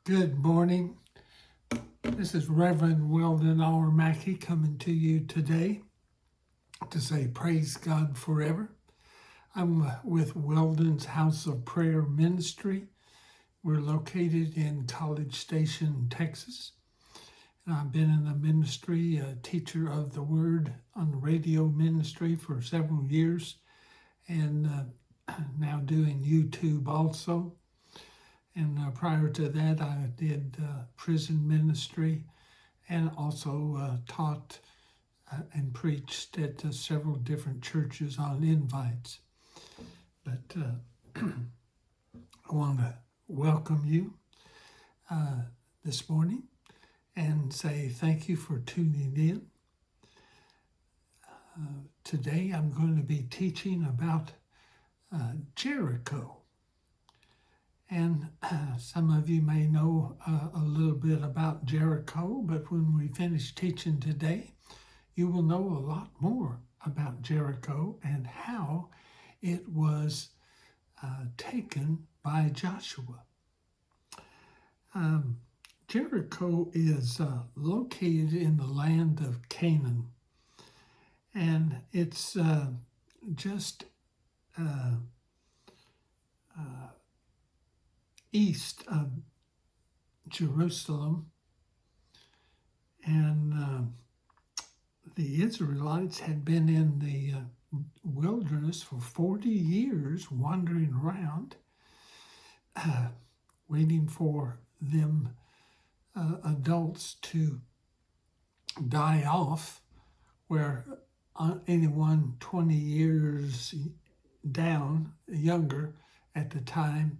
Good morning. This is Reverend weldonmackey coming to you today to say praise God forever. I'm with Weldon's House of Prayer Ministry. We're located in College Station, Texas. And I've been in the ministry, a teacher of the Word on the radio ministry for several years, and now doing YouTube also. And prior to that, I did prison ministry and also taught and preached at several different churches on invites. But I want to welcome you this morning and say thank you for tuning in. Today I'm going to be teaching about Jericho. And some of you may know a little bit about Jericho, but when we finish teaching today, you will know a lot more about Jericho and how it was taken by Joshua. Jericho is located in the land of Canaan, and it's just east of Jerusalem, and the Israelites had been in the wilderness for 40 years, wandering around, waiting for them adults to die off, where anyone 20 years down, younger at the time,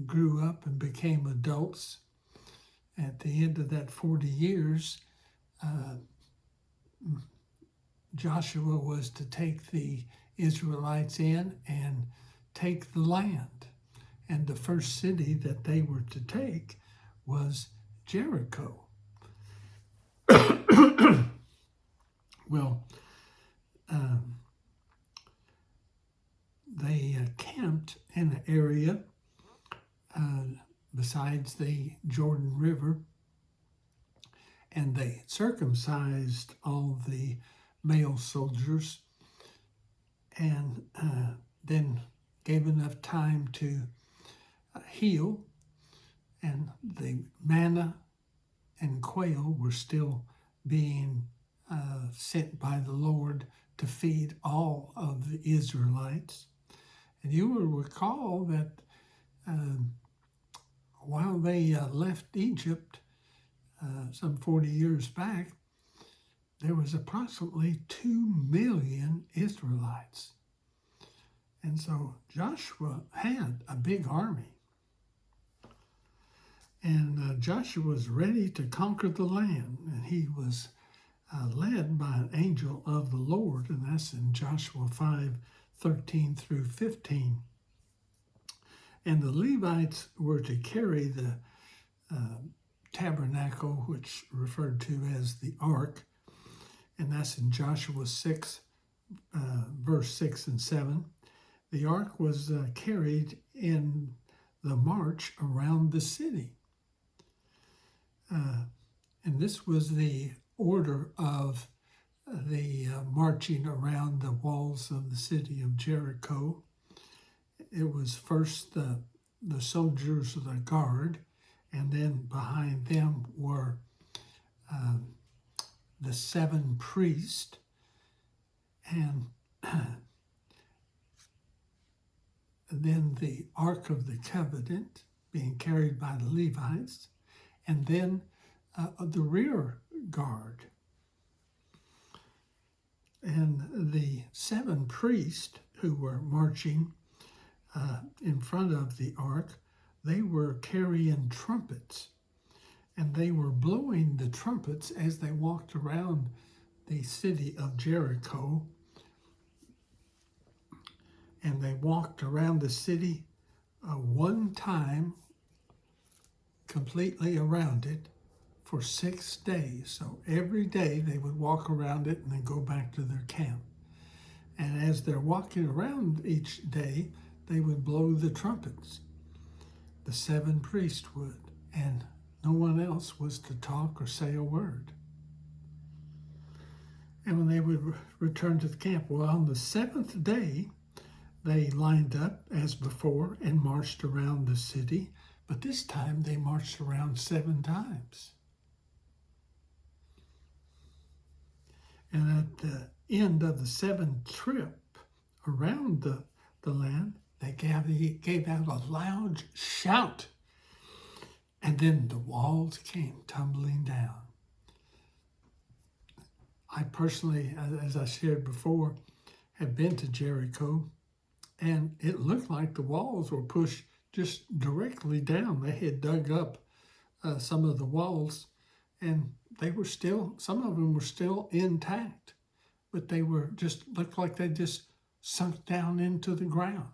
grew up and became adults. At the end of that 40 years, Joshua was to take the Israelites in and take the land. And the first city that they were to take was Jericho. Well, they camped in an area besides the Jordan River, and they circumcised all the male soldiers and then gave enough time to heal, and the manna and quail were still being sent by the Lord to feed all of the Israelites. And you will recall that while they left Egypt some 40 years back, there was approximately 2 million Israelites. And so Joshua had a big army. And Joshua was ready to conquer the land, and he was led by an angel of the Lord, and that's in Joshua 5:13 through 15. And the Levites were to carry the tabernacle, which referred to as the ark, and that's in Joshua 6, verse 6 and 7. The ark was carried in the march around the city. And this was the order of the marching around the walls of the city of Jericho. It was first the soldiers of the guard, and then behind them were the 7 priests, and then the Ark of the Covenant being carried by the Levites, and then the rear guard. And the 7 priests who were marching in front of the ark, they were carrying trumpets, and they were blowing the trumpets as they walked around the city of Jericho. And they walked around the city one time, completely around it, for 6 days. So every day they would walk around it and then go back to their camp. And as they're walking around each day, they would blow the trumpets. the 7 priests would, and no one else was to talk or say a word. And when they would return to the camp, well, on the 7th day, they lined up as before and marched around the city, but this time they marched around 7 times. And at the end of the 7th trip around the land, they gave out a loud shout, and then the walls came tumbling down. I personally, as I shared before, have been to Jericho, and it looked like the walls were pushed just directly down. They had dug up some of the walls, and they were still, some of them were still intact, but they were just, looked like they just sunk down into the ground.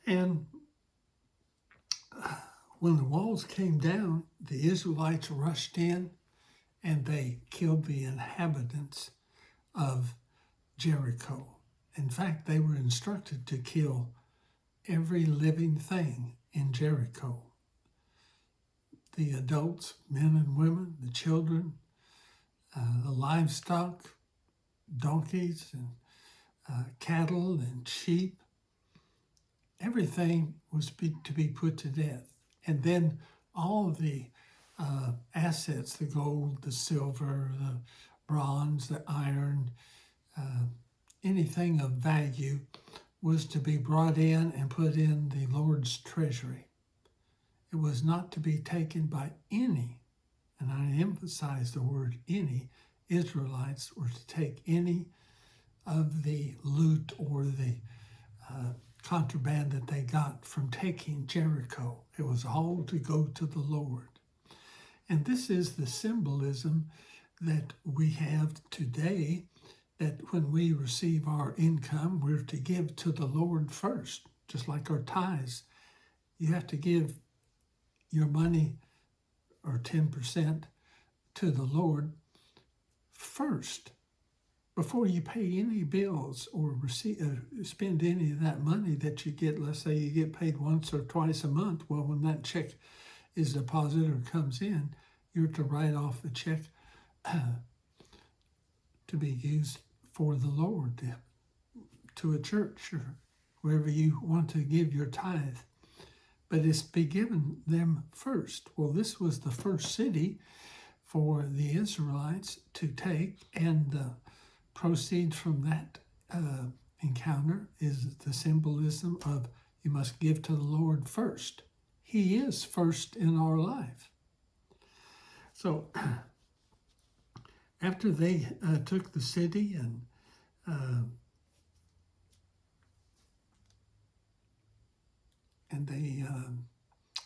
And when the walls came down, the Israelites rushed in and they killed the inhabitants of Jericho. In fact, they were instructed to kill every living thing in Jericho. The adults, men and women, the children, the livestock, donkeys and cattle and sheep. Everything was to be put to death. And then all the assets, the gold, the silver, the bronze, the iron, anything of value was to be brought in and put in the Lord's treasury. It was not to be taken by any, and I emphasize the word any, Israelites were to take any of the loot or the contraband that they got from taking Jericho. It was all to go to the Lord. And this is the symbolism that we have today, that when we receive our income, we're to give to the Lord first, just like our tithes. You have to give your money, or 10%, to the Lord first, before you pay any bills or spend any of that money that you get. Let's say you get paid once or twice a month. Well, when that check is deposited or comes in, you're to write off the check to be used for the Lord, to a church or wherever you want to give your tithe. But it's be given them first. Well, this was the first city for the Israelites to take, and the proceeds from that encounter is the symbolism of you must give to the Lord first. He is first in our life. So after they took the city and they,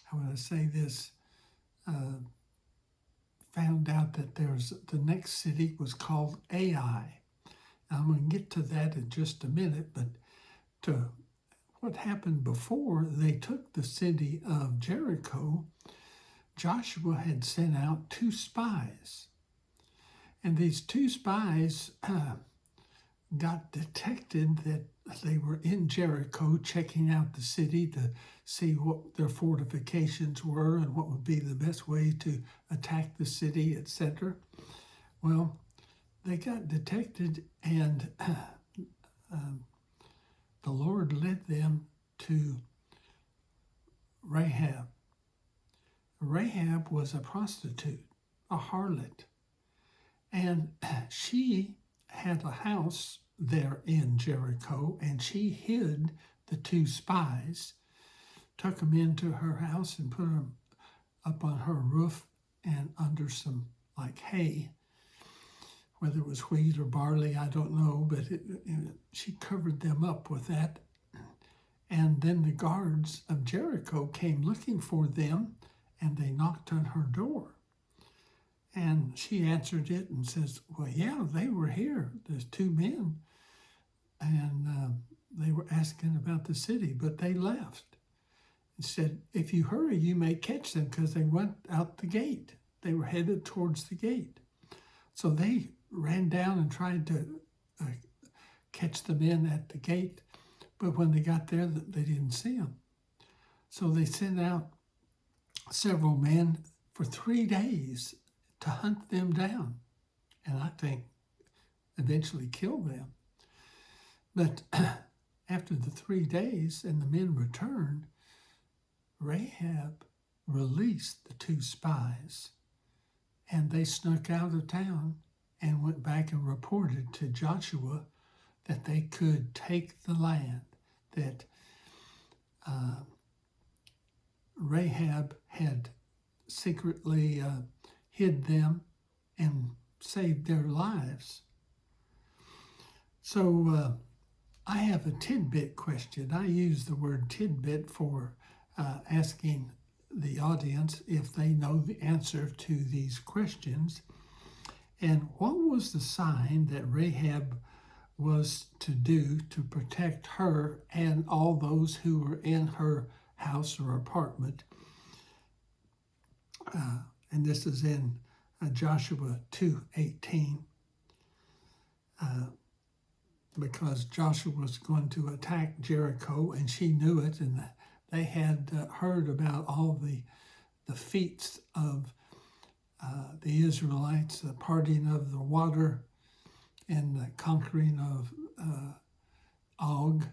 how would I say this, found out that the next city was called Ai. I'm going to get to that in just a minute, but to what happened before they took the city of Jericho, Joshua had sent out 2 spies. And these 2 spies got detected that they were in Jericho checking out the city to see what their fortifications were and what would be the best way to attack the city, etc. Well, they got detected, and the Lord led them to Rahab. Rahab was a prostitute, a harlot, and she had a house there in Jericho, and she hid the 2 spies, took them into her house and put them up on her roof and under some like hay, whether it was wheat or barley, I don't know, but she covered them up with that. And then the guards of Jericho came looking for them, and they knocked on her door. And she answered it and says, well, yeah, they were here. There's 2 men. And they were asking about the city, but they left. And said, if you hurry, you may catch them, because they went out the gate. They were headed towards the gate. So they ran down and tried to catch the men at the gate. But when they got there, they didn't see them. So they sent out several men for 3 days to hunt them down, and I think eventually kill them. But after the 3 days and the men returned, Rahab released the 2 spies, and they snuck out of town and went back and reported to Joshua that they could take the land, that Rahab had secretly hid them and saved their lives. So I have a tidbit question. I use the word tidbit for asking the audience if they know the answer to these questions. And what was the sign that Rahab was to do to protect her and all those who were in her house or apartment? And this is in Joshua 2:18. Because Joshua was going to attack Jericho, and she knew it, and they had heard about all the feats of the Israelites, the parting of the water and the conquering of Og,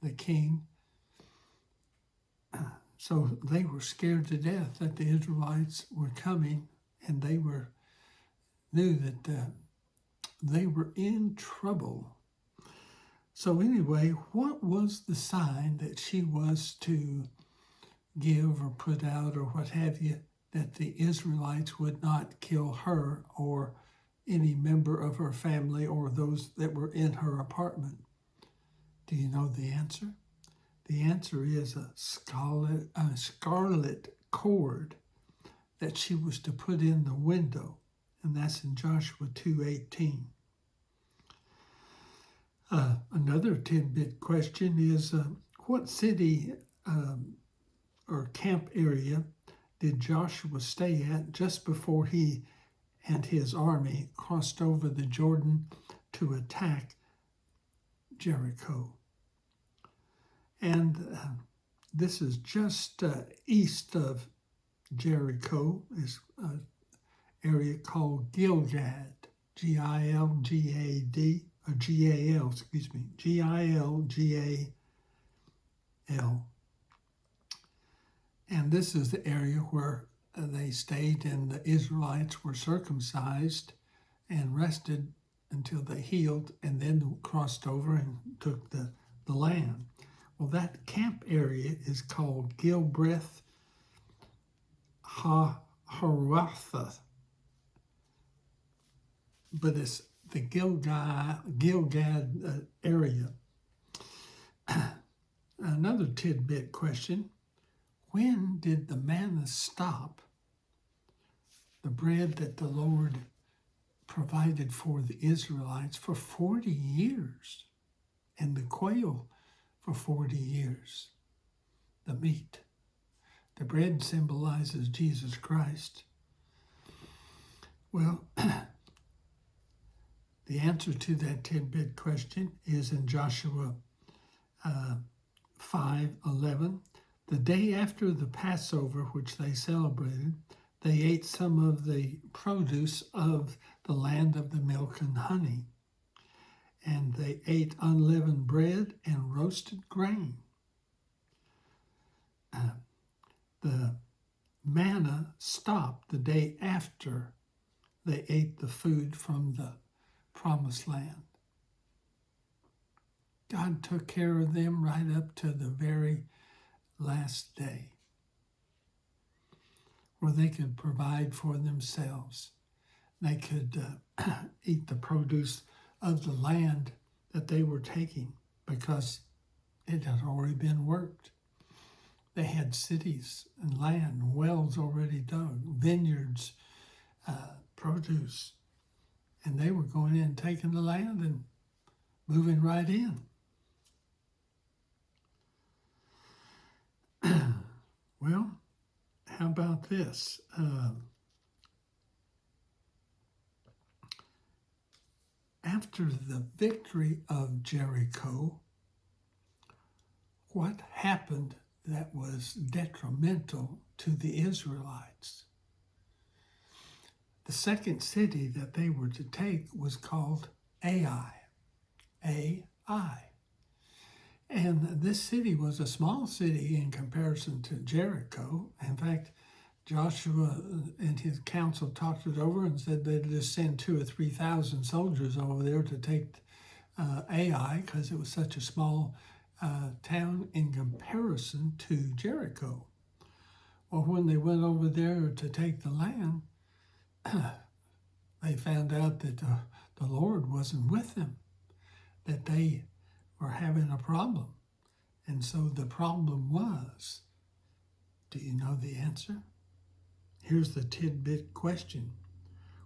the king. So they were scared to death that the Israelites were coming, and they knew that they were in trouble. So anyway, what was the sign that she was to give or put out or what have you, that the Israelites would not kill her or any member of her family or those that were in her apartment? Do you know the answer? The answer is a scarlet cord that she was to put in the window, and that's in Joshua 2:18. Another tidbit question is, what city or camp area did Joshua stay at just before he and his army crossed over the Jordan to attack Jericho? And this is just east of Jericho, is an area called Gilgad, Gilgad, or Gal, excuse me, Gilgal. And this is the area where they stayed, and the Israelites were circumcised and rested until they healed, and then crossed over and took the land. Well, that camp area is called Gilbreth Ha-Haratha, but it's the Gilgad area. Another tidbit question: when did the manna stop, the bread that the Lord provided for the Israelites for 40 years, and the quail for 40 years, the meat? The bread symbolizes Jesus Christ. Well, the answer to that tidbit question is in Joshua 5:11. The day after the Passover, which they celebrated, they ate some of the produce of the land of the milk and honey. And they ate unleavened bread and roasted grain. The manna stopped the day after they ate the food from the promised land. God took care of them right up to the very last day, where they could provide for themselves. They could eat the produce of the land that they were taking because it had already been worked. They had cities and land, wells already dug, vineyards, produce, and they were going in and taking the land and moving right in. Well, how about this? After the victory of Jericho, what happened that was detrimental to the Israelites. The second city that they were to take was called Ai. Ai. And this city was a small city in comparison to Jericho. In fact, Joshua and his council talked it over and said they'd just send 2,000 or 3,000 soldiers over there to take Ai, because it was such a small town in comparison to Jericho. Well, when they went over there to take the land, they found out that the Lord wasn't with them, that they were having a problem. And so the problem was, do you know the answer? Here's the tidbit question.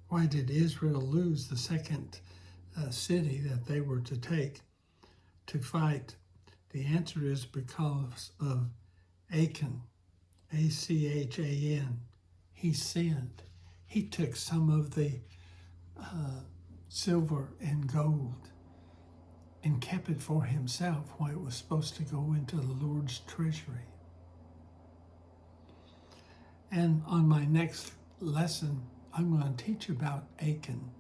Why did Israel lose the second city that they were to take to fight? The answer is because of Achan, Achan. He sinned. He took some of the silver and gold and kept it for himself while it was supposed to go into the Lord's treasury. And on my next lesson, I'm going to teach about Achan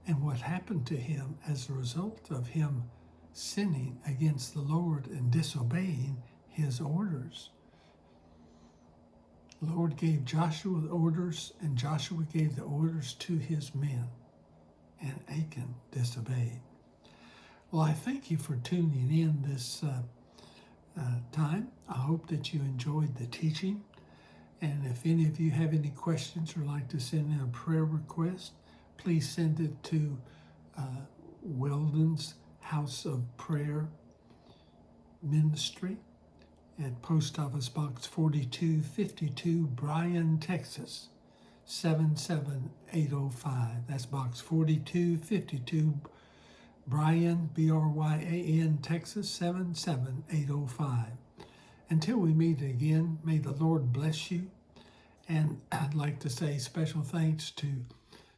and what happened to him as a result of him sinning against the Lord and disobeying his orders. The Lord gave Joshua the orders, and Joshua gave the orders to his men, and Achan disobeyed. Well, I thank you for tuning in this time. I hope that you enjoyed the teaching. And if any of you have any questions or like to send in a prayer request, please send it to Weldon's House of Prayer Ministry at Post Office Box 4252, Bryan, Texas, 77805. That's Box 4252, Bryan, Bryan, Texas, 77805. Until we meet again, may the Lord bless you. And I'd like to say special thanks to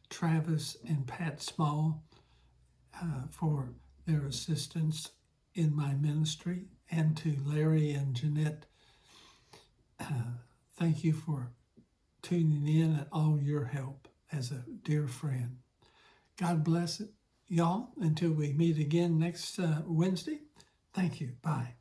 Travis and Pat Small for their assistance in my ministry, and to Larry and Jeanette. Thank you for tuning in and all your help as a dear friend. God bless it, y'all. Until we meet again next Wednesday. Thank you. Bye.